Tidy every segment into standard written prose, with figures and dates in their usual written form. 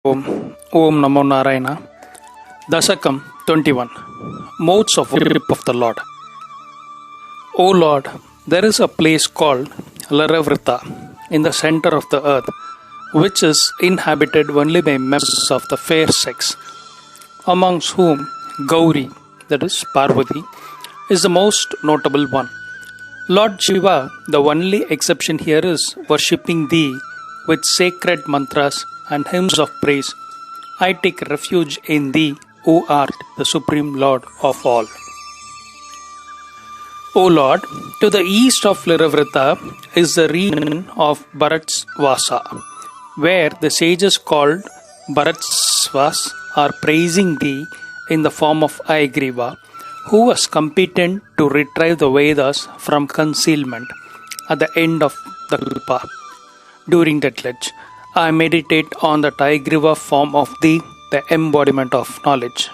Om, Om Namo Narayana. Dasakam 21. Modes of worship of the Lord. O Lord, there is a place called Laravrita in the center of the earth, which is inhabited only by members of the fair sex, amongst whom Gauri, that is Parvati, is the most notable one. Lord Shiva, the only exception here is worshipping thee with sacred mantras and hymns of praise. I take refuge in thee, O art the supreme Lord of all. O Lord, to the east of Liravrita is the region of Bharatsvasa, where the sages called Bharatsvas are praising thee in the form of Ayagriva, who was competent to retrieve the Vedas from concealment at the end of the Kalpa. During that pledge, I meditate on the Ayagriva form of thee, the embodiment of knowledge.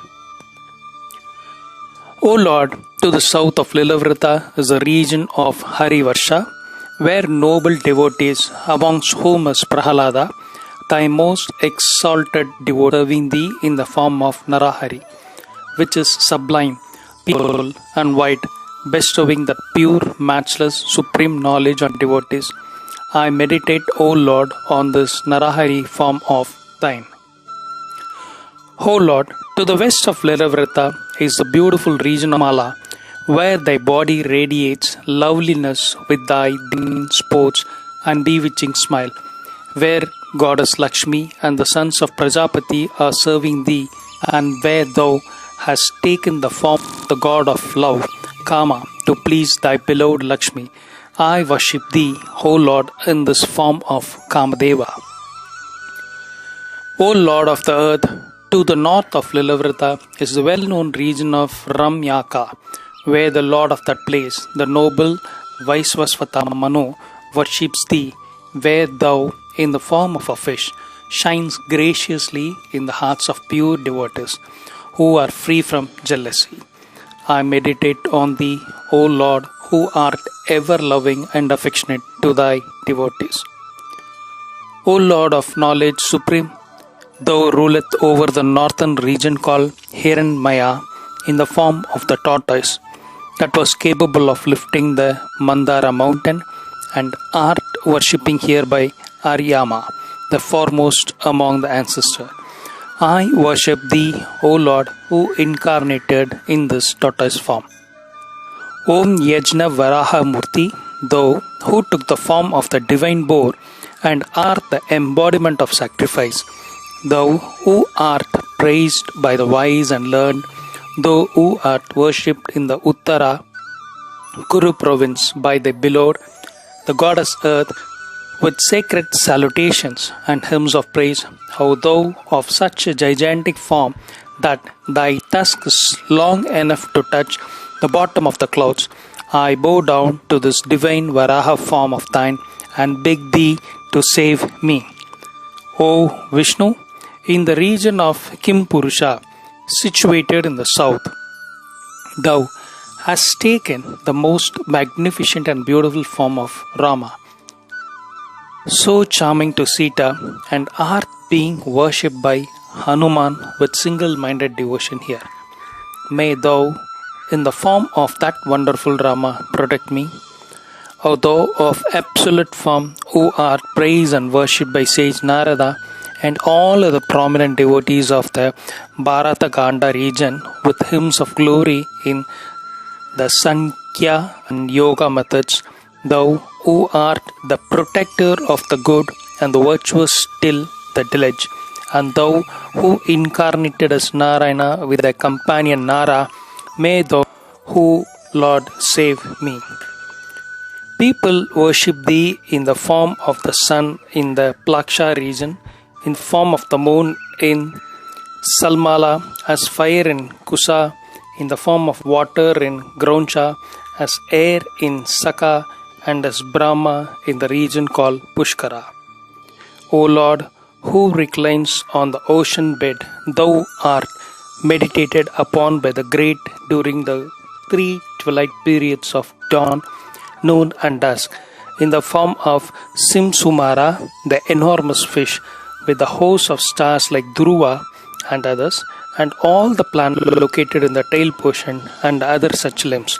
O Lord, to the south of Lilavrita is the region of Harivarsha, where noble devotees, amongst whom is Prahalada, thy most exalted devotee, serving thee in the form of Narahari, which is sublime, pure and white, bestowing that pure, matchless, supreme knowledge on devotees. I meditate, O Lord, on this Narahari form of thine. O Lord, to the west of Liravrita is the beautiful region of Mala, where thy body radiates loveliness with thy sports and bewitching smile, where goddess Lakshmi and the sons of Prajapati are serving thee, and where thou hast taken the form of the god of love, Kama, to please thy beloved Lakshmi. I worship thee, O Lord, in this form of Kamadeva. O Lord of the earth, to the north of Lilavrita is the well-known region of Ramyaka, where the lord of that place, the noble Vaisvasvata Manu, worships thee, where thou, in the form of a fish, shines graciously in the hearts of pure devotees, who are free from jealousy. I meditate on thee, O Lord, who art ever loving and affectionate to thy devotees. O Lord of knowledge supreme, thou rulest over the northern region called Hiranmaya in the form of the tortoise that was capable of lifting the Mandara mountain, and art worshipping here by Aryama, the foremost among the ancestors. I worship thee, O Lord, who incarnated in this tortoise form. Om Yajna Varaha Murti, thou who took the form of the divine boar and art the embodiment of sacrifice, thou who art praised by the wise and learned, thou who art worshipped in the Uttara Kuru province by the beloved, the goddess earth, with sacred salutations and hymns of praise, how thou of such a gigantic form that thy tusk is long enough to touch the bottom of the clouds, I bow down to this divine Varaha form of thine and beg thee to save me. O Vishnu, in the region of Kimpurusha, situated in the south, thou hast taken the most magnificent and beautiful form of Rama, so charming to Sita, and art being worshipped by Hanuman with single-minded devotion here. May thou, in the form of that wonderful Rama, protect me. O thou of absolute form, who art praised and worshipped by sage Narada and all other prominent devotees of the Bharata Ganda region with hymns of glory in the Sankhya and Yoga methods, thou who art the protector of the good and the virtuous till the village, and thou who incarnated as Narayana with thy companion Nara, may thou, who Lord, save me. People worship thee in the form of the sun in the Plaksha region, in form of the moon in Salmala, as fire in Kusa, in the form of water in Grauncha, as air in Saka, and as Brahma in the region called Pushkara. O Lord, who reclines on the ocean bed, thou art meditated upon by the great during the 3 twilight periods of dawn, noon and dusk, in the form of Simsumara, the enormous fish, with the hosts of stars like Dhruva and others, and all the planets located in the tail portion and other such limbs.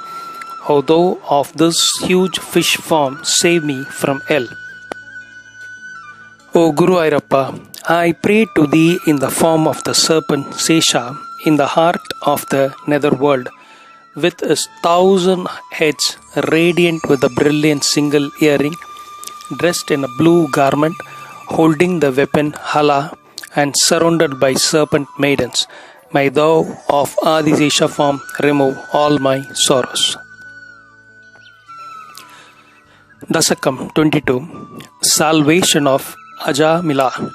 O thou of this huge fish form, save me from hell. O Guru Airappa, I pray to thee in the form of the serpent Sesha in the heart of the netherworld, with his 1,000 heads radiant with a brilliant single earring, dressed in a blue garment, holding the weapon Hala, and surrounded by serpent maidens. May thou of Adisesha form remove all my sorrows. Dasakam 22. Salvation of Ajamila.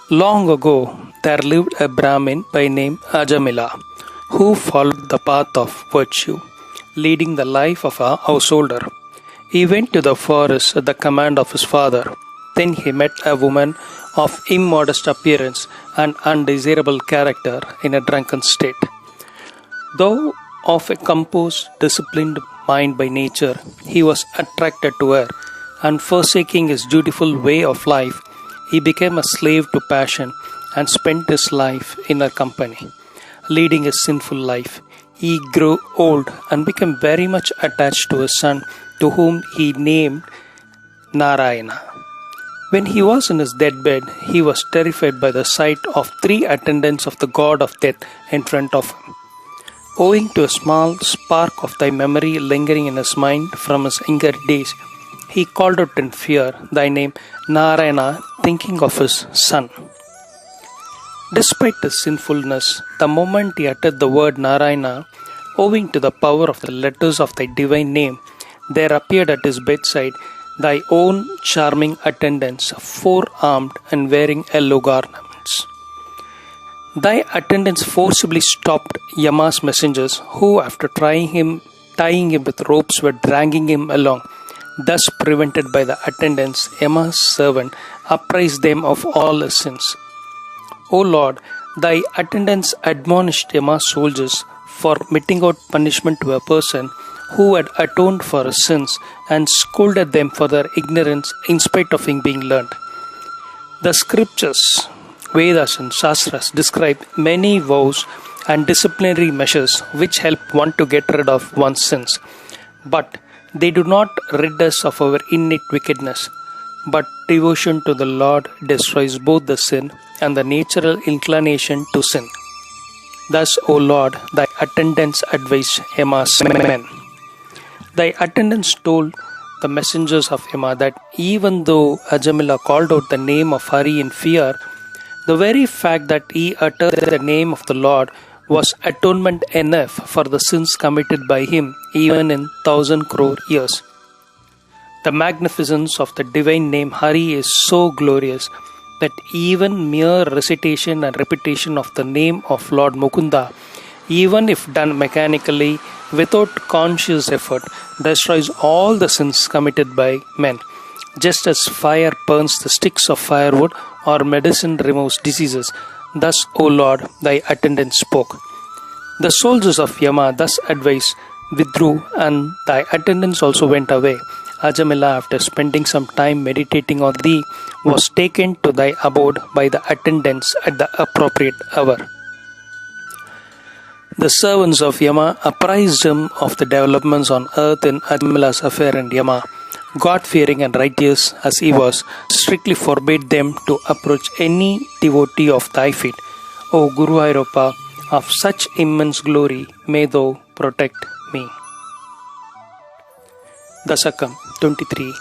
Long ago, there lived a Brahmin by name Ajamila, who followed the path of virtue, leading the life of a householder. He went to the forest at the command of his father. Then he met a woman of immodest appearance and undesirable character in a drunken state. Though of a composed, disciplined mind by nature, he was attracted to her, and forsaking his dutiful way of life, he became a slave to passion and spent his life in her company. Leading a sinful life, he grew old and became very much attached to his son, to whom he named Narayana. When he was in his deathbed, he was terrified by the sight of 3 attendants of the god of death in front of him. Owing to a small spark of thy memory lingering in his mind from his younger days, he called out in fear thy name Narayana, thinking of his son. Despite his sinfulness, the moment he uttered the word Narayana, owing to the power of the letters of thy divine name, there appeared at his bedside thy own charming attendants, 4-armed and wearing yellow garments. Thy attendants forcibly stopped Yama's messengers, who, after tying him with ropes, were dragging him along. Thus prevented by the attendants, Yama's servant apprised them of all his sins. O Lord, thy attendants admonished Yama's soldiers for meting out punishment to a person who had atoned for his sins, and scolded them for their ignorance in spite of it being learned. The scriptures, Vedas and Shastras describe many vows and disciplinary measures which help one to get rid of one's sins. But they do not rid us of our innate wickedness. But devotion to the Lord destroys both the sin and the natural inclination to sin. Thus, O Lord, thy attendants advised Yama's men. Thy attendants told the messengers of Yama that even though Ajamila called out the name of Hari in fear, the very fact that he uttered the name of the Lord was atonement enough for the sins committed by him even in 1,000 crore years. The magnificence of the divine name Hari is so glorious that even mere recitation and repetition of the name of Lord Mukunda, even if done mechanically without conscious effort, destroys all the sins committed by men, just as fire burns the sticks of firewood or medicine removes diseases. Thus, O Lord, thy attendants spoke. The soldiers of Yama, thus advised, withdrew, and thy attendants also went away. Ajamila, after spending some time meditating on thee, was taken to thy abode by the attendants at the appropriate hour. The servants of Yama apprised him of the developments on earth in Ajamila's affair, and Yama, God-fearing and righteous as he was, strictly forbade them to approach any devotee of thy feet. O Guru Airappa, of such immense glory, may thou protect me. Dasakam 23.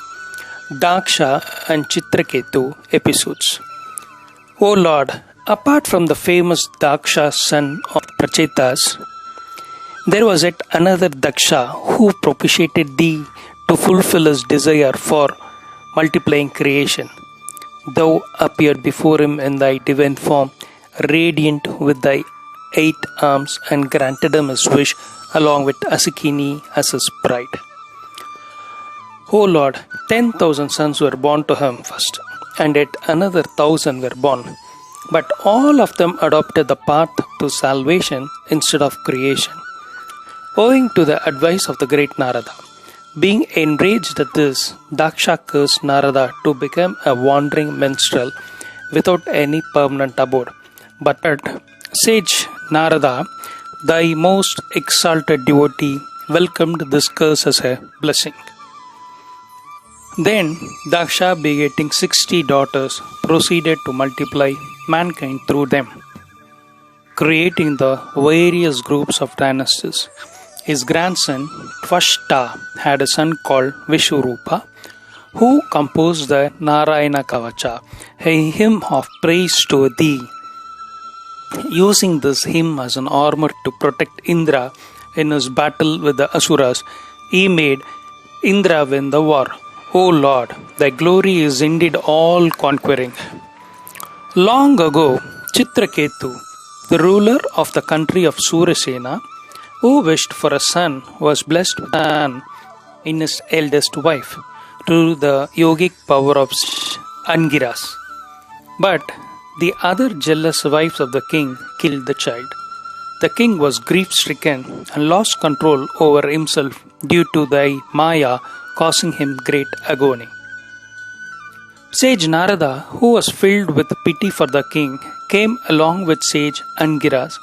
Daksha and Chitraketu episodes. O Lord, apart from the famous Daksha son of Prachetas, there was yet another Daksha who propitiated thee to fulfill his desire for multiplying creation. Thou appeared before him in thy divine form, radiant with thy 8 arms, and granted him his wish along with Asikini as his bride. O Lord, 10,000 sons were born to him first, and yet another 1,000 were born. But all of them adopted the path to salvation instead of creation. Owing to the advice of the great Narada, being enraged at this, Daksha cursed Narada to become a wandering minstrel, without any permanent abode. But sage Narada, thy most exalted devotee, welcomed this curse as a blessing. Then Daksha, begetting 60 daughters, proceeded to multiply mankind through them, creating the various groups of dynasties. His grandson Tvashta had a son called Vishwarupa, who composed the Narayana Kavacha, a hymn of praise to thee. Using this hymn as an armor to protect Indra in his battle with the Asuras, he made Indra win the war. O Lord, thy glory is indeed all conquering. Long ago, Chitraketu, the ruler of the country of Surasena, who wished for a son, was blessed with an in his eldest wife through the yogic power of Angiras. But the other jealous wives of the king killed the child. The king was grief-stricken and lost control over himself due to thy Maya causing him great agony. Sage Narada, who was filled with pity for the king, came along with sage Angiras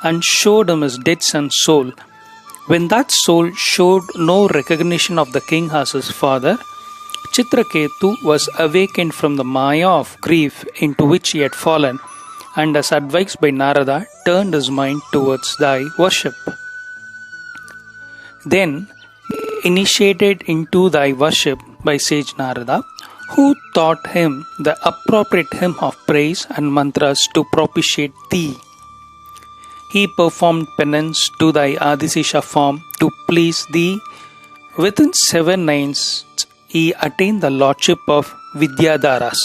and showed him his dead son's soul. When that soul showed no recognition of the king as his father, Chitraketu was awakened from the Maya of grief into which he had fallen, and as advised by Narada, turned his mind towards thy worship. Then, initiated into thy worship by sage Narada, who taught him the appropriate hymn of praise and mantras to propitiate thee. He performed penance to thy Adisesha form to please thee. Within 7 nights, he attained the lordship of Vidyadharas,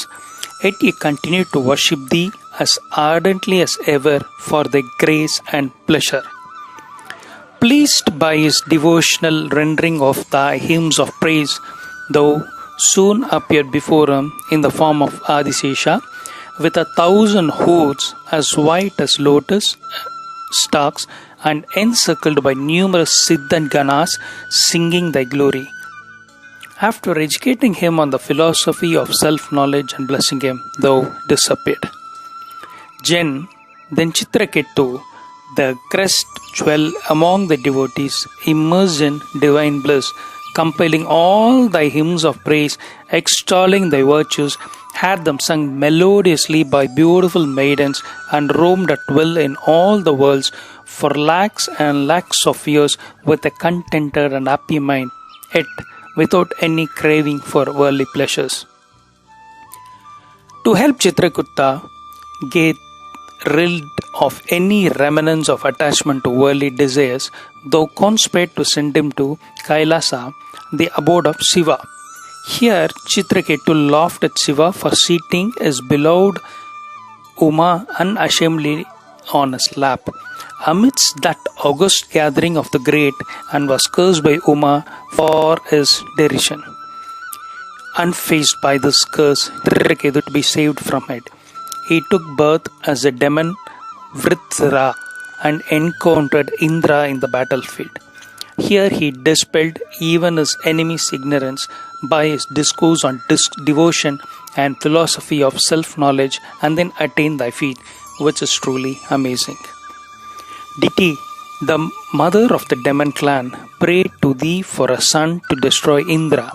yet he continued to worship thee as ardently as ever for thy grace and pleasure. Pleased by his devotional rendering of thy hymns of praise, thou soon appeared before him in the form of Adisesha, with 1,000 hoods as white as lotus stalks and encircled by numerous Siddha and Ganas singing thy glory. After educating him on the philosophy of self-knowledge and blessing him, thou disappeared. Then Chitraketu, the crest jewel among the devotees, immersed in divine bliss, compiling all thy hymns of praise, extolling thy virtues, had them sung melodiously by beautiful maidens, and roamed at will in all the worlds for lakhs and lakhs of years with a contented and happy mind, yet without any craving for worldly pleasures. To help Chitraketu get rid of any remnants of attachment to worldly desires, thou conspired to send him to Kailasa, the abode of Shiva. Here Chitraketu laughed at Shiva for seating his beloved Uma unashamedly on his lap amidst that august gathering of the great, and was cursed by Uma for his derision. Unfazed by this curse, Chitraketu to be saved from it, he took birth as a demon Vritra and encountered Indra in the battlefield. Here he dispelled even his enemy's ignorance by his discourse on devotion and philosophy of self-knowledge, and then attained thy feet, which is truly amazing. Diti, the mother of the demon clan, prayed to thee for a son to destroy Indra,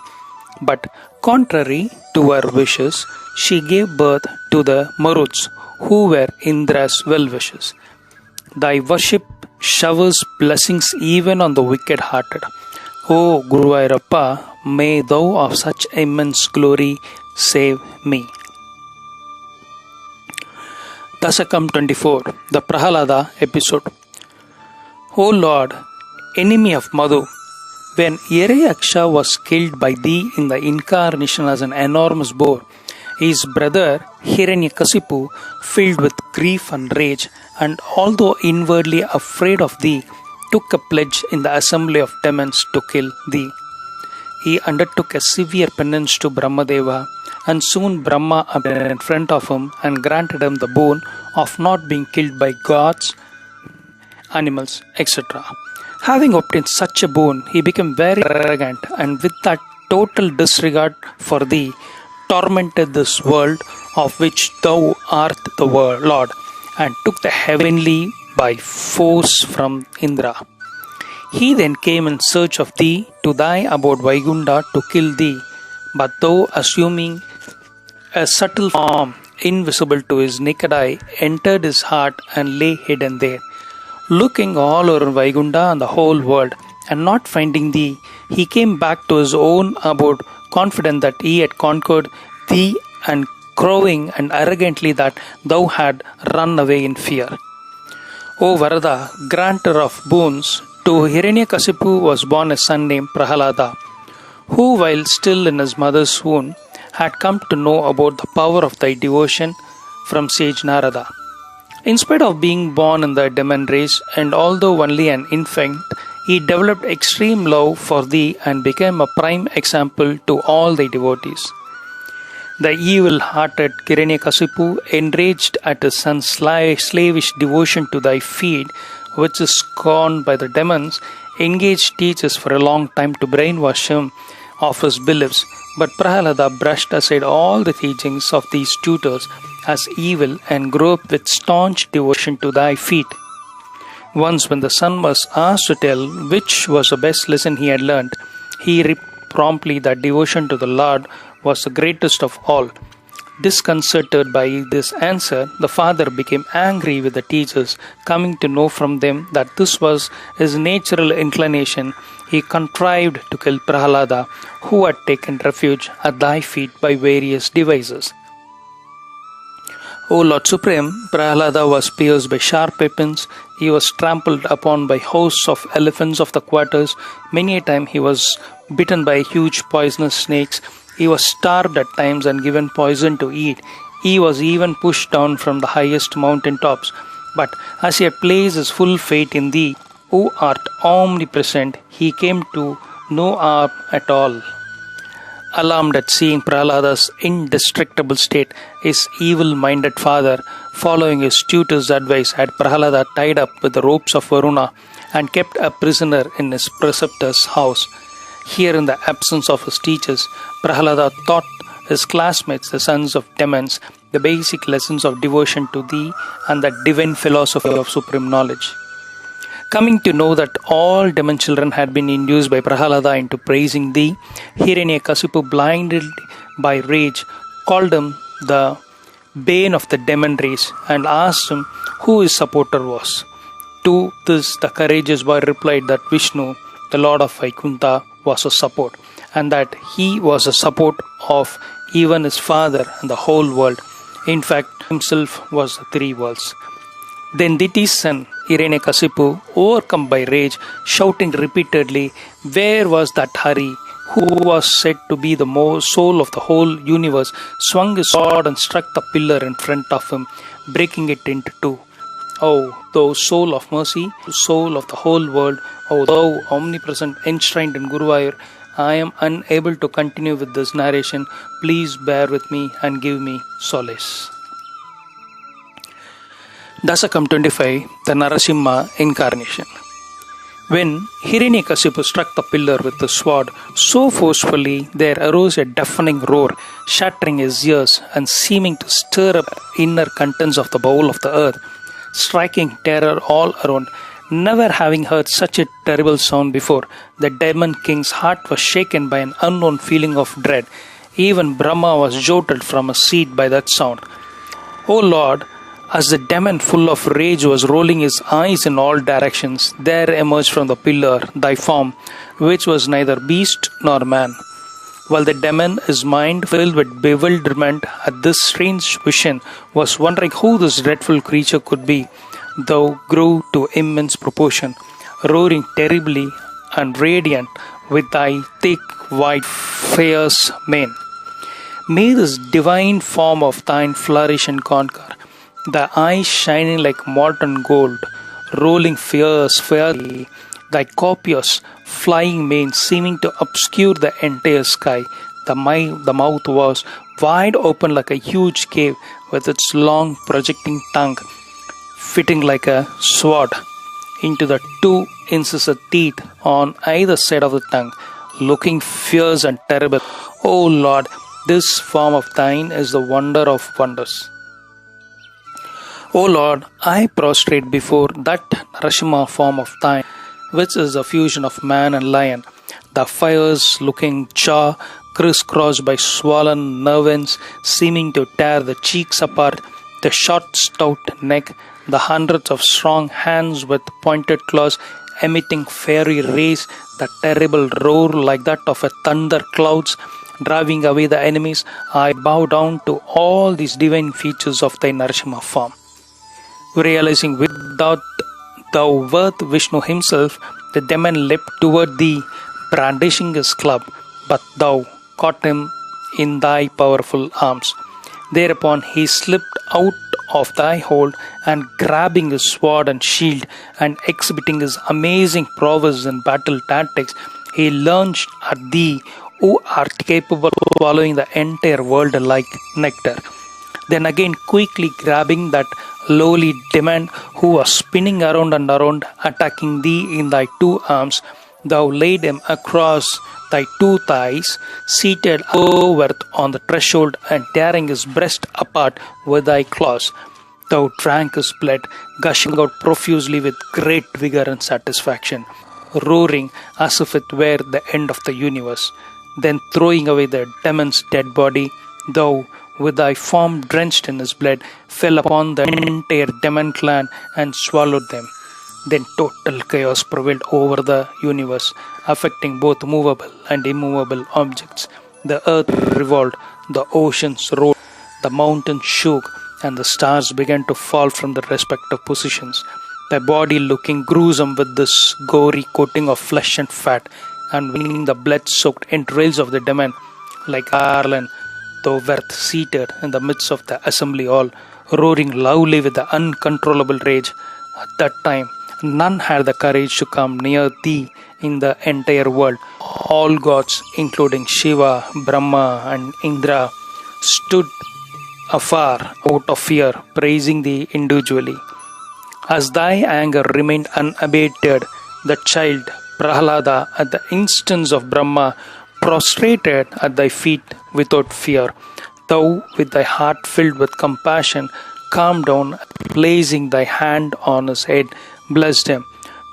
but contrary to her wishes, she gave birth to the Maruts, who were Indra's well-wishers. Thy worship showers blessings even on the wicked-hearted. O Guruvayurappa, may thou of such immense glory save me. Dasakam 24, the Prahalada episode. O Lord, enemy of Madhu, when Yerayaksha was killed by thee in the incarnation as an enormous boar, his brother Hiranyakasipu, filled with grief and rage, and although inwardly afraid of thee, took a pledge in the assembly of demons to kill thee. He undertook a severe penance to Brahmadeva, and soon Brahma appeared in front of him and granted him the boon of not being killed by gods, animals, etc. Having obtained such a boon, he became very arrogant, and with that total disregard for thee, tormented this world of which thou art the Lord, and took the heavenly by force from Indra. He then came in search of thee to thy abode Vaikunta to kill thee, but thou, assuming a subtle form invisible to his naked eye, entered his heart and lay hidden there. Looking all over Vaikunta and the whole world, and not finding thee, he came back to his own abode, confident that he had conquered thee, and crowing and arrogantly that thou had run away in fear. O Varada, granter of boons, to Hiranyakasipu was born a son named Prahalada, who, while still in his mother's womb, had come to know about the power of thy devotion from sage Narada. In spite of being born in the demon race, and although only an infant, he developed extreme love for thee and became a prime example to all thy devotees. The evil-hearted Hiranyakasipu, enraged at his son's slavish devotion to thy feet, which is scorned by the demons, engaged teachers for a long time to brainwash him of his beliefs. But Prahalada brushed aside all the teachings of these tutors as evil and grew up with staunch devotion to thy feet. Once, when the son was asked to tell which was the best lesson he had learnt, he replied promptly that devotion to the Lord was the greatest of all. Disconcerted by this answer, the father became angry with the teachers, coming to know from them that this was his natural inclination. He contrived to kill Prahalada, who had taken refuge at thy feet by various devices. O Lord Supreme, Prahalada was pierced by sharp weapons. He was trampled upon by hosts of elephants of the quarters. Many a time he was bitten by huge poisonous snakes. He was starved at times and given poison to eat. He was even pushed down from the highest mountain tops. But as he had placed his full faith in thee, who art omnipresent, he came to no harm at all. Alarmed at seeing Prahalada's indestructible state, his evil-minded father, following his tutor's advice, had Prahalada tied up with the ropes of Varuna and kept a prisoner in his preceptor's house. Here, in the absence of his teachers, Prahalada taught his classmates, the sons of demons, the basic lessons of devotion to thee and the divine philosophy of supreme knowledge. Coming to know that all demon children had been induced by Prahalada into praising thee, Hiranyakasipu, blinded by rage, called him the bane of the demon race and asked him who his supporter was. To this, the courageous boy replied that Vishnu, the Lord of Vaikunta, was a support, and that he was a support of even his father and the whole world. In fact, himself was the three worlds. Then Diti's son, Hiranyakasipu, overcome by rage, shouting repeatedly, "Where was that Hari, who was said to be the soul of the whole universe?" swung his sword and struck the pillar in front of him, breaking it into two. O thou soul of mercy, soul of the whole world, O thou omnipresent enshrined in Guruvayur, I am unable to continue with this narration. Please bear with me and give me solace. Dasakam 25, the Narasimha Incarnation. When Hiranyakasipu struck the pillar with the sword so forcefully, there arose a deafening roar, shattering his ears and seeming to stir up inner contents of the bowl of the earth, striking terror all around. Never having heard such a terrible sound before, the demon king's heart was shaken by an unknown feeling of dread. Even Brahma was jolted from his seat by that sound. O Lord, as the demon full of rage was rolling his eyes in all directions, there emerged from the pillar thy form, which was neither beast nor man. While the demon, his mind filled with bewilderment at this strange vision, was wondering who this dreadful creature could be, thou grew to immense proportion, roaring terribly and radiant with thy thick, white, fierce mane. May this divine form of thine flourish and conquer, thy eyes shining like molten gold, rolling fiercely, thy copious, flying mane seeming to obscure the entire sky. The mouth was wide open like a huge cave, with its long projecting tongue fitting like a sword into the two incised teeth on either side of the tongue, looking fierce and terrible. O Lord, This form of thine is the wonder of wonders. O Lord, I prostrate before that Narasimha form of thine, which is a fusion of man and lion. The fierce-looking jaw, crisscrossed by swollen nerves, seeming to tear the cheeks apart, the short, stout neck, the hundreds of strong hands with pointed claws, emitting fiery rays, the terrible roar like that of a thunder clouds, driving away the enemies. I bow down to all these divine features of thy Narasimha form. Realizing without thou wert Vishnu himself, the demon leapt toward thee, brandishing his club, but thou caught him in thy powerful arms. Thereupon he slipped out of thy hold, and grabbing his sword and shield, and exhibiting his amazing prowess in battle tactics, he lunged at thee, who art capable of swallowing the entire world like nectar. Then again quickly grabbing that lowly demon who was spinning around and around, attacking thee in thy two arms, thou laid him across thy two thighs, seated over on the threshold, and tearing his breast apart with thy claws. Thou drank his blood, gushing out profusely with great vigor and satisfaction, roaring as if it were the end of the universe. Then throwing away the demon's dead body, thou, with thy form drenched in his blood, fell upon the entire demon clan and swallowed them. Then total chaos prevailed over the universe, affecting both movable and immovable objects. The earth revolved, the oceans rolled, the mountains shook, and the stars began to fall from their respective positions. The body looking gruesome with this gory coating of flesh and fat, and wringing the blood-soaked entrails of the demon, like Arlen, thou wert seated in the midst of the assembly hall, roaring loudly with the uncontrollable rage. At that time, none had the courage to come near thee in the entire world. All gods, including Shiva, Brahma, and Indra, stood afar out of fear, praising thee individually. As thy anger remained unabated, the child Prahlada, at the instance of Brahma, prostrated at thy feet without fear. Thou, with thy heart filled with compassion, calmed down, placing thy hand on his head, blessed him.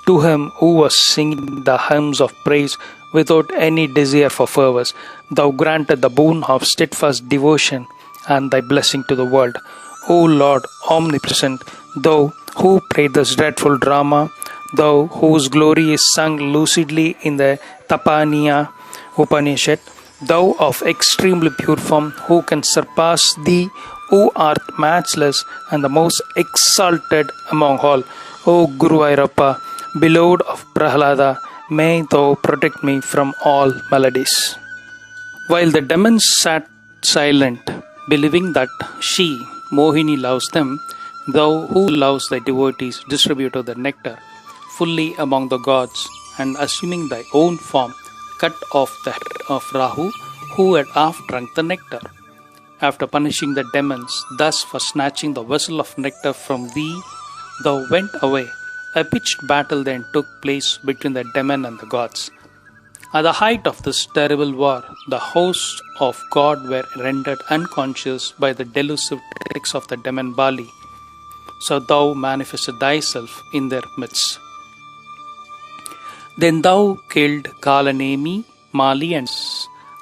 To him who was singing the hymns of praise without any desire for favors, thou granted the boon of steadfast devotion and thy blessing to the world. O Lord omnipresent, thou who played this dreadful drama, thou whose glory is sung lucidly in the Tapaniya Upanishad, thou of extremely pure form, who can surpass thee, who art matchless and the most exalted among all. O Guru Ayyappa, beloved of Prahlada, may thou protect me from all maladies. While the demons sat silent, believing that she, Mohini, loves them, thou who loves thy devotees distributed the nectar fully among the gods, and assuming thy own form, cut off the head of Rahu, who had half drunk the nectar. After punishing the demons thus for snatching the vessel of nectar from thee, thou went away. A pitched battle then took place between the demon and the gods. At the height of this terrible war, the hosts of God were rendered unconscious by the delusive tricks of the demon Bali. So thou manifested thyself in their midst. Then thou killed Kalanemi, Mali, and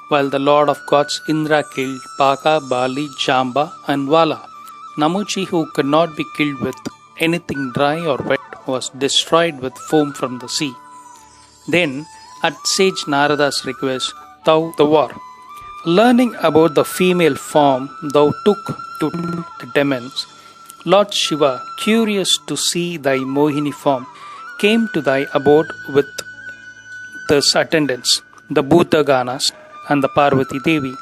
while the Lord of Gods Indra killed Paka, Bali, Jamba, and Vala. Namuchi, who could not be killed with anything dry or wet, was destroyed with foam from the sea. Then, at sage Narada's request, thou the war. Learning about the female form thou took to the demons, Lord Shiva, curious to see thy Mohini form, came to thy abode with his attendants, the Bhutaganas and the Parvati Devi,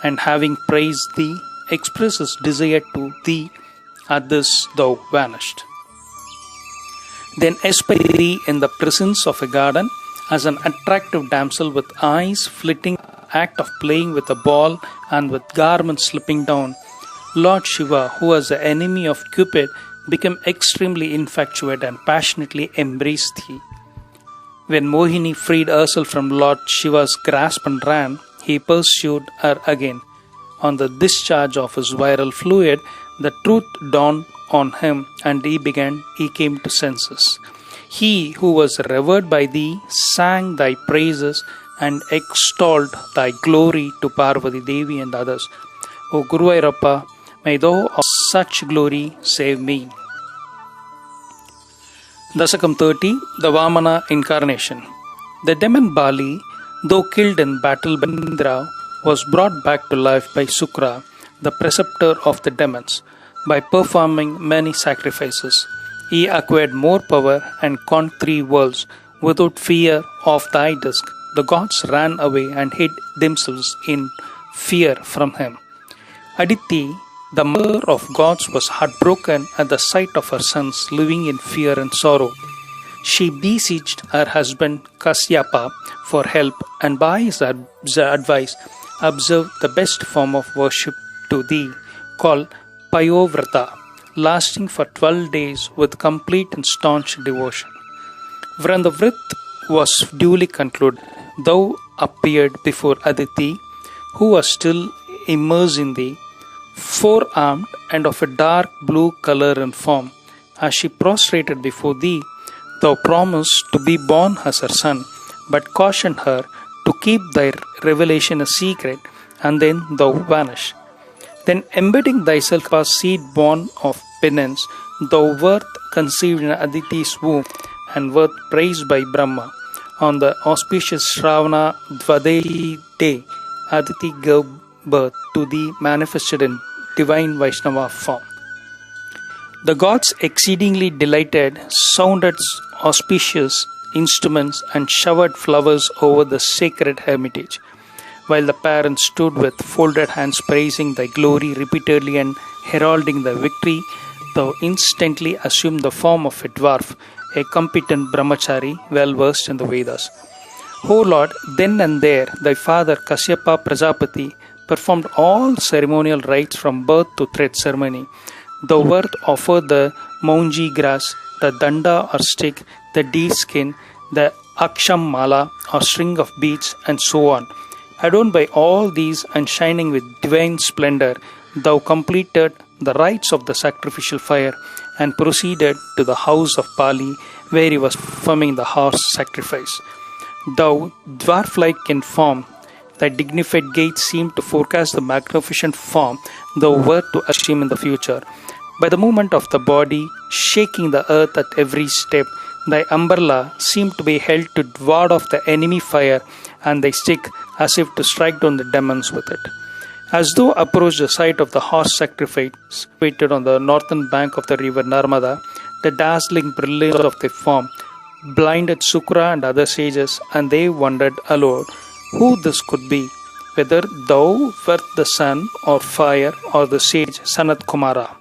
and having praised thee, expressed his desire to thee. At this thou vanished. Then espied thee in the presence of a garden as an attractive damsel with eyes flitting, act of playing with a ball and with garments slipping down. Lord Shiva, who was the enemy of Cupid, became extremely infatuated and passionately embraced thee. When Mohini freed herself from Lord Shiva's grasp and ran, he pursued her again, on the discharge of his viral fluid, the truth dawned on him, and he came to senses. He who was revered by thee sang thy praises and extolled thy glory to Parvati Devi and others. O Guru Ayyappa, may thou of such glory save me. Dasakam 30, the Vamana incarnation. The demon Bali, though killed in battle by Indra, was brought back to life by Sukra, the preceptor of the demons. By performing many sacrifices, he acquired more power and conquered 3 worlds. Without fear of thy disk, the gods ran away and hid themselves in fear from him. Aditi, the mother of gods, was heartbroken at the sight of her sons living in fear and sorrow. She beseeched her husband Kasyapa for help, and by his advice observed the best form of worship to thee, called Payovrata, lasting for 12 days with complete and staunch devotion. When the Vrit was duly concluded, thou appeared before Aditi, who was still immersed in thee, four-armed and of a dark blue color and form. As she prostrated before thee, thou promised to be born as her son, but cautioned her to keep thy revelation a secret, and then thou vanished. Then, embedding thyself as seed born of penance, thou wert conceived in Aditi's womb, and wert praised by Brahma. On the auspicious Shravana Dvadeti day, Aditi gave birth to thee, manifested in divine Vaishnava form. The gods, exceedingly delighted, sounded auspicious instruments and showered flowers over the sacred hermitage. While the parents stood with folded hands praising thy glory repeatedly and heralding thy victory, thou instantly assumed the form of a dwarf, a competent brahmachari well versed in the Vedas. O Lord, then and there thy father Kasyapa Prajapati performed all ceremonial rites from birth to thread ceremony. Thou wert offered the mounji grass, the danda or stick, the deer skin, the aksham mala or string of beads, and so on. Adorned by all these and shining with divine splendor, thou completed the rites of the sacrificial fire and proceeded to the house of Pali, where he was performing the horse sacrifice. Thou, dwarf-like in form, thy dignified gait seemed to forecast the magnificent form thou wert to assume in the future. By the movement of the body, shaking the earth at every step, thy umbrella seemed to be held to ward off the enemy fire, and thy stick as if to strike down the demons with it. As thou approached the site of the horse sacrifice, situated on the northern bank of the river Narmada, the dazzling brilliance of thy form blinded Sukra and other sages, and they wondered aloud who this could be, whether thou wert the sun or fire or the sage Sanat Kumara.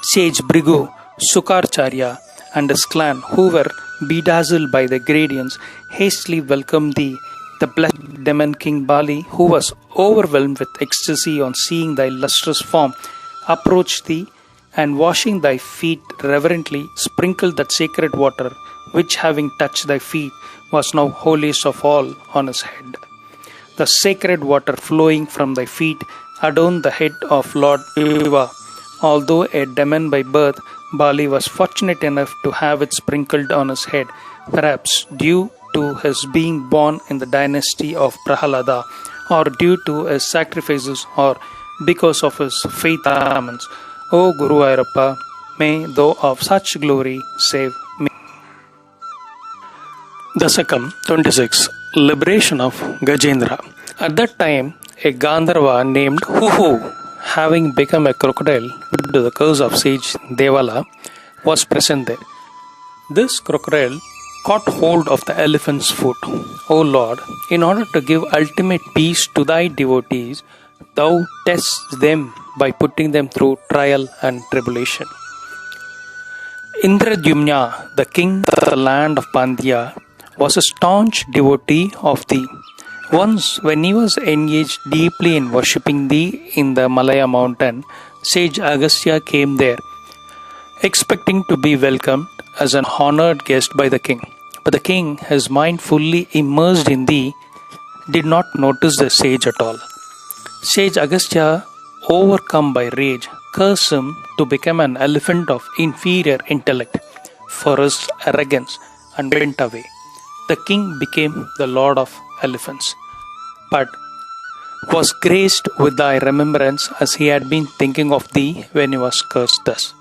Sage Brigu, Sukarcharya, and his clan, who were bedazzled by the gradients, hastily welcomed thee. The blessed demon king Bali, who was overwhelmed with ecstasy on seeing thy lustrous form, approached thee, and washing thy feet reverently, sprinkled that sacred water, which having touched thy feet, was now holiest of all on his head. The sacred water flowing from thy feet adorned the head of Lord Shiva. Although a demon by birth, Bali was fortunate enough to have it sprinkled on his head, perhaps due to his being born in the dynasty of Prahalada, or due to his sacrifices, or because of his faith garments. O Guru Ayyappa, may thou of such glory save me. Dasakam 26. Liberation of Gajendra. At that time, a Gandharva named Huhu, having become a crocodile due to the curse of sage Devala, was present there. This crocodile caught hold of the elephant's foot. O Lord, in order to give ultimate peace to thy devotees, thou test them by putting them through trial and tribulation. Indradyumna, the king of the land of Pandya, was a staunch devotee of thee. Once, when he was engaged deeply in worshipping thee in the Malaya mountain, sage Agastya came there, expecting to be welcomed as an honored guest by the king. But the king, his mind fully immersed in thee, did not notice the sage at all. Sage Agastya, overcome by rage, cursed him to become an elephant of inferior intellect for his arrogance and went away. The king became the lord of elephants, but was graced with thy remembrance as he had been thinking of thee when he was cursed thus.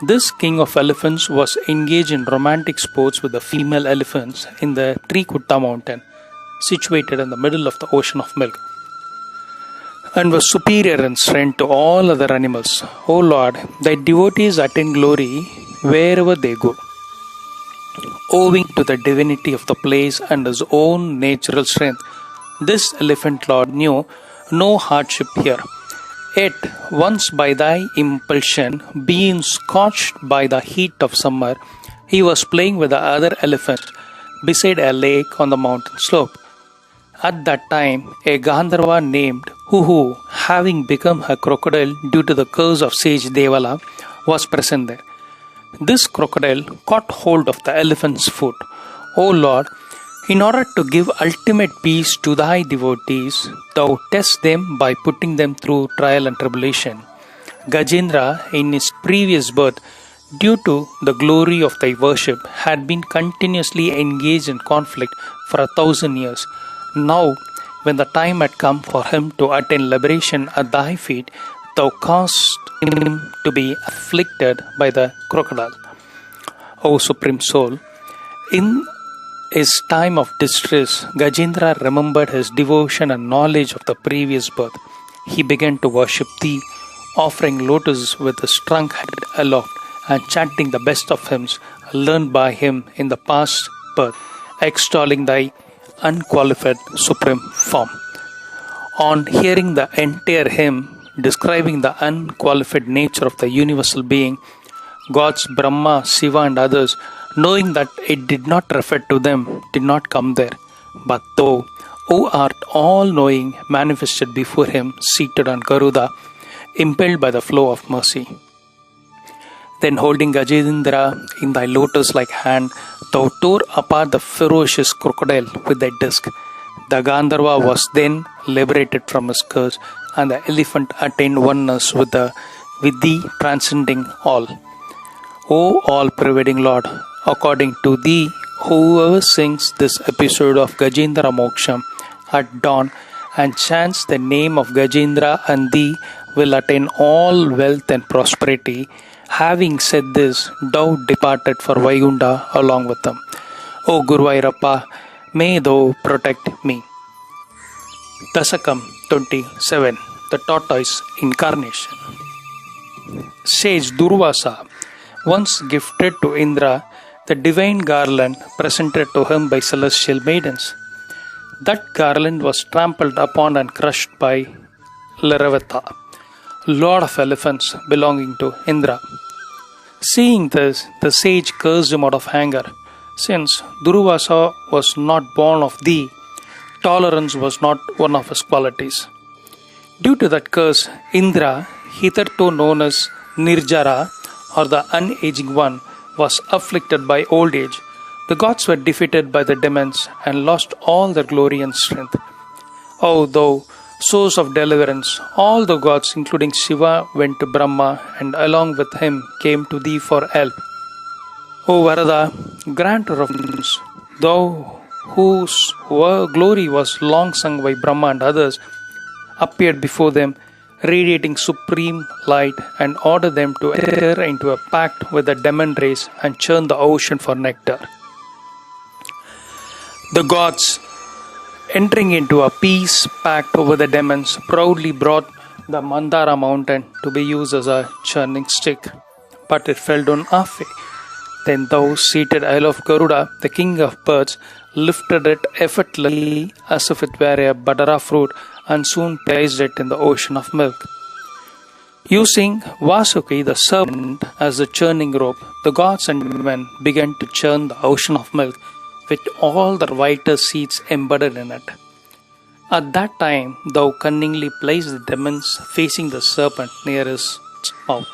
This king of elephants was engaged in romantic sports with the female elephants in the Trikutta mountain, situated in the middle of the ocean of milk, and was superior in strength to all other animals. O Lord, thy devotees attain glory wherever they go, owing to the divinity of the place and his own natural strength. This elephant lord knew no hardship here. Yet, once by thy impulsion, being scorched by the heat of summer, he was playing with the other elephants beside a lake on the mountain slope. At that time, a Gandharva named Huhu, having become a crocodile due to the curse of sage Devala, was present there. This crocodile caught hold of the elephant's foot. O Lord, in order to give ultimate peace to thy devotees, thou test them by putting them through trial and tribulation. Gajendra, in his previous birth, due to the glory of thy worship, had been continuously engaged in conflict for 1,000 years. Now, when the time had come for him to attain liberation at thy feet, thou caused him to be afflicted by the crocodile. O Supreme Soul, in his time of distress, Gajendra remembered his devotion and knowledge of the previous birth. He began to worship thee, offering lotus with his trunk head aloft and chanting the best of hymns learned by him in the past birth, extolling thy unqualified supreme form. On hearing the entire hymn describing the unqualified nature of the universal being, gods Brahma, Shiva, and others, knowing that it did not refer to them, did not come there. But thou, who art all-knowing, manifested before him, seated on Garuda, impelled by the flow of mercy. Then holding Gajendra in thy lotus-like hand, thou tore apart the ferocious crocodile with thy disc. The Gandharva was then liberated from his curse, and the elephant attained oneness with thee, transcending all. O all-pervading Lord, according to thee, whoever sings this episode of Gajendra Moksham at dawn and chants the name of Gajendra and thee will attain all wealth and prosperity. Having said this, thou departed for Vaigunda along with them. O Guruvairappa, may thou protect me. Dasakam 27. The Tortoise Incarnation. Sage Durvasa once gifted to Indra the divine garland presented to him by celestial maidens. That garland was trampled upon and crushed by Laravata, lord of elephants belonging to Indra. Seeing this, the sage cursed him out of anger. Since Durvasa was not born of thee, tolerance was not one of his qualities. Due to that curse, Indra, hitherto known as Nirjara, or the unaging one, was afflicted by old age. The gods were defeated by the demons and lost all their glory and strength. O thou source of deliverance, all the gods, including Shiva, went to Brahma and along with him came to thee for help. O Varada, granter of boons, thou whose glory was long sung by Brahma and others, appeared before them, radiating supreme light, and ordered them to enter into a pact with the demon race and churn the ocean for nectar. The gods, entering into a peace pact over the demons, proudly brought the Mandara mountain to be used as a churning stick, but it fell down halfway. Then thou, seated Isle of Garuda, the king of birds, lifted it effortlessly as if it were a badara fruit and soon placed it in the ocean of milk. Using Vasuki, the serpent, as the churning rope, the gods and men began to churn the ocean of milk with all the vital seeds embedded in it. At that time, thou cunningly placed the demons facing the serpent near his mouth.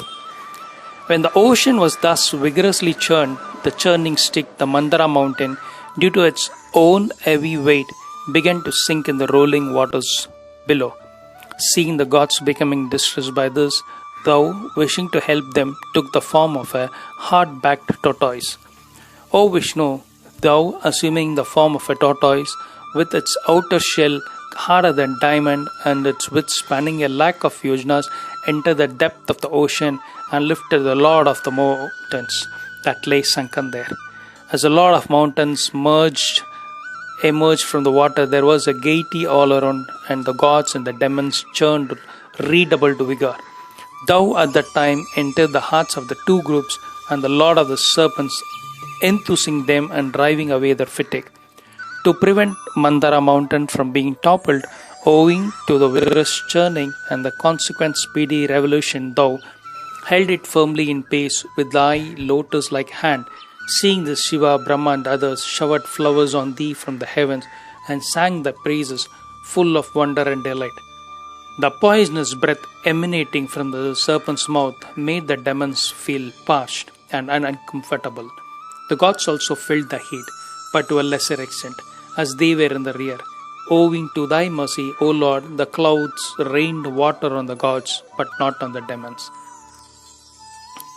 When the ocean was thus vigorously churned, the churning stick, the Mandara mountain, due to its own heavy weight, began to sink in the rolling waters below. Seeing the gods becoming distressed by this, thou, wishing to help them, took the form of a hard-backed tortoise. O Vishnu, thou, assuming the form of a tortoise, with its outer shell harder than diamond and its width spanning a lakh of yojnas, entered the depth of the ocean and lifted the Lord of the mountains that lay sunken there. As the Lord of mountains emerged from the water, there was a gaiety all around, and the gods and the demons churned redoubled vigor. Thou at that time entered the hearts of the two groups, and the Lord of the serpents, enthusing them and driving away their fatigue. To prevent Mandara mountain from being toppled, owing to the vigorous churning and the consequent speedy revolution, thou held it firmly in pace with thy lotus-like hand. Seeing this, Shiva, Brahma and others showered flowers on thee from the heavens and sang thy praises, full of wonder and delight. The poisonous breath emanating from the serpent's mouth made the demons feel parched and uncomfortable. The gods also felt the heat, but to a lesser extent, as they were in the rear. Owing to thy mercy, O Lord, the clouds rained water on the gods, but not on the demons.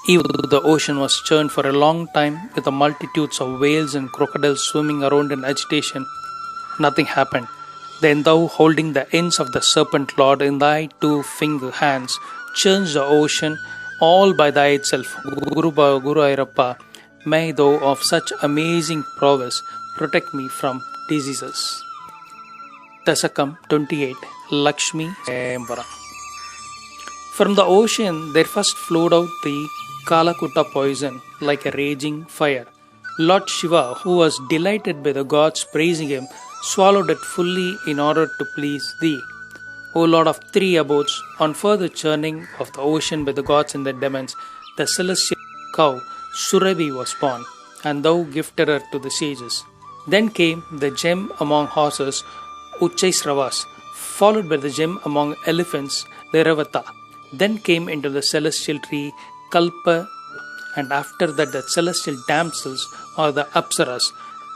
Even though the ocean was churned for a long time with the multitudes of whales and crocodiles swimming around in agitation, nothing happened. Then thou, holding the ends of the serpent Lord in thy two finger hands, churned the ocean all by thyself. Guru Airappa, may thou of such amazing prowess protect me from diseases. Dasakam 28. Lakshmi Embara. From the ocean there first flowed out the Kalakuta poison like a raging fire. Lord Shiva, who was delighted by the gods praising him, swallowed it fully in order to please thee. O Lord of three abodes, on further churning of the ocean by the gods and the demons, the celestial cow Surabhi was born, and thou gifted her to the sages. Then came the gem among horses, Uchchaisravas, followed by the gem among elephants, Liravata. Then came into the celestial tree Kalpa, and after that the celestial damsels or the Apsaras.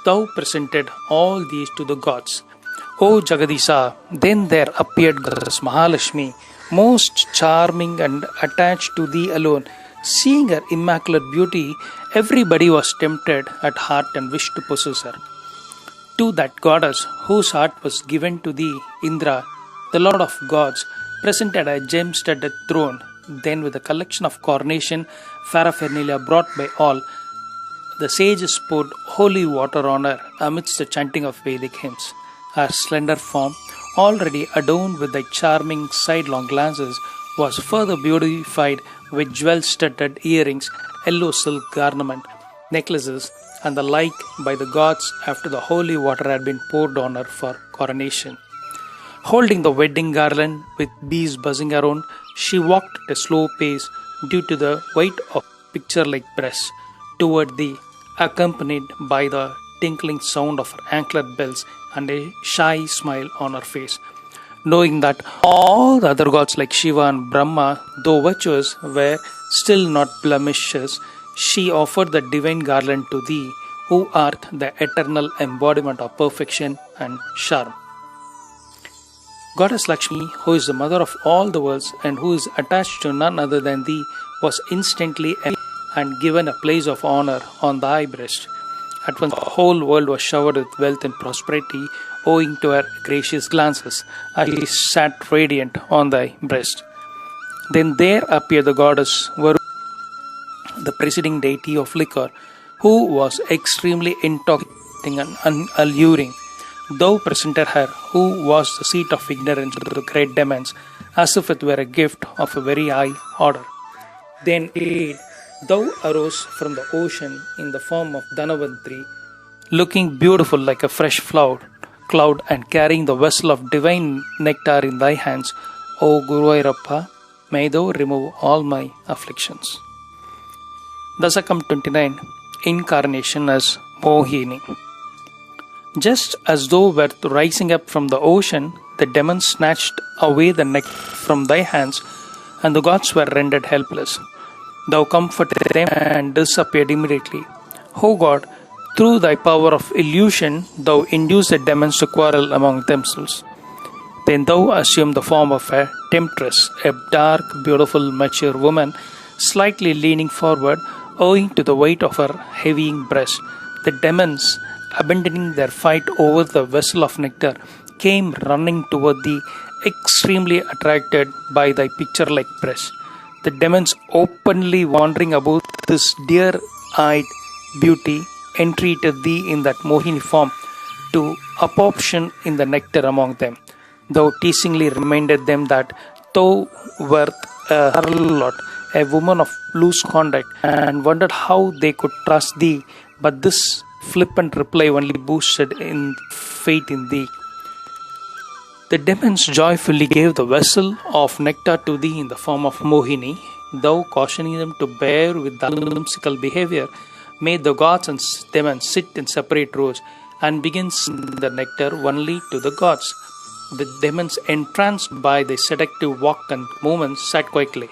Thou presented all these to the gods. O Jagadisha, then there appeared Goddess Mahalakshmi, most charming and attached to thee alone. Seeing her immaculate beauty, everybody was tempted at heart and wished to possess her. To that goddess, whose heart was given to thee, Indra, the Lord of gods, presented a gem-studded throne. Then with a collection of coronation paraphernalia brought by all, the sages poured holy water on her amidst the chanting of Vedic hymns. Her slender form, already adorned with the charming sidelong glances, was further beautified with jewel-studded earrings, yellow silk garment, necklaces, and the like by the gods after the holy water had been poured on her for coronation. Holding the wedding garland with bees buzzing around, she walked at a slow pace due to the weight of picture-like breasts toward thee, accompanied by the tinkling sound of her anklet bells and a shy smile on her face. Knowing that all the other gods like Shiva and Brahma, though virtuous, were still not blemishes, she offered the divine garland to thee, who art the eternal embodiment of perfection and charm. Goddess Lakshmi, who is the mother of all the worlds and who is attached to none other than thee, was instantly and given a place of honor on thy breast. At once the whole world was showered with wealth and prosperity owing to her gracious glances as she sat radiant on thy breast. Then there appeared the goddess Varuna, the presiding deity of liquor, who was extremely intoxicating and unalluring. Thou presented her, who was the seat of ignorance to the great demons, as if it were a gift of a very high order. Then thou arose from the ocean in the form of Dhanavantri, looking beautiful like a fresh cloud and carrying the vessel of divine nectar in thy hands. O Guru Airappa, may thou remove all my afflictions. Dasakam 29. Incarnation as Mohini. Just as though were rising up from the ocean, the demons snatched away the nectar from thy hands, and the gods were rendered helpless. Thou comforted them and disappeared immediately. O God, through thy power of illusion, thou induced the demons to quarrel among themselves. Then thou assumed the form of a temptress, a dark, beautiful, mature woman, slightly leaning forward, owing to the weight of her heavying breast. The demons, abandoning their fight over the vessel of nectar, came running toward thee, extremely attracted by thy picture like breast. The demons, openly wandering about this dear eyed beauty, entreated thee in that Mohini form to absorption in the nectar among them. Thou teasingly reminded them that thou wert a harlot, a woman of loose conduct, and wondered how they could trust thee, but this flippant reply only boosted in faith in thee. The demons joyfully gave the vessel of nectar to thee in the form of Mohini, thou cautioning them to bear with the whimsical behavior, made the gods and demons sit in separate rows, and begins the nectar only to the gods. The demons, entranced by the seductive walk and movements, sat quietly.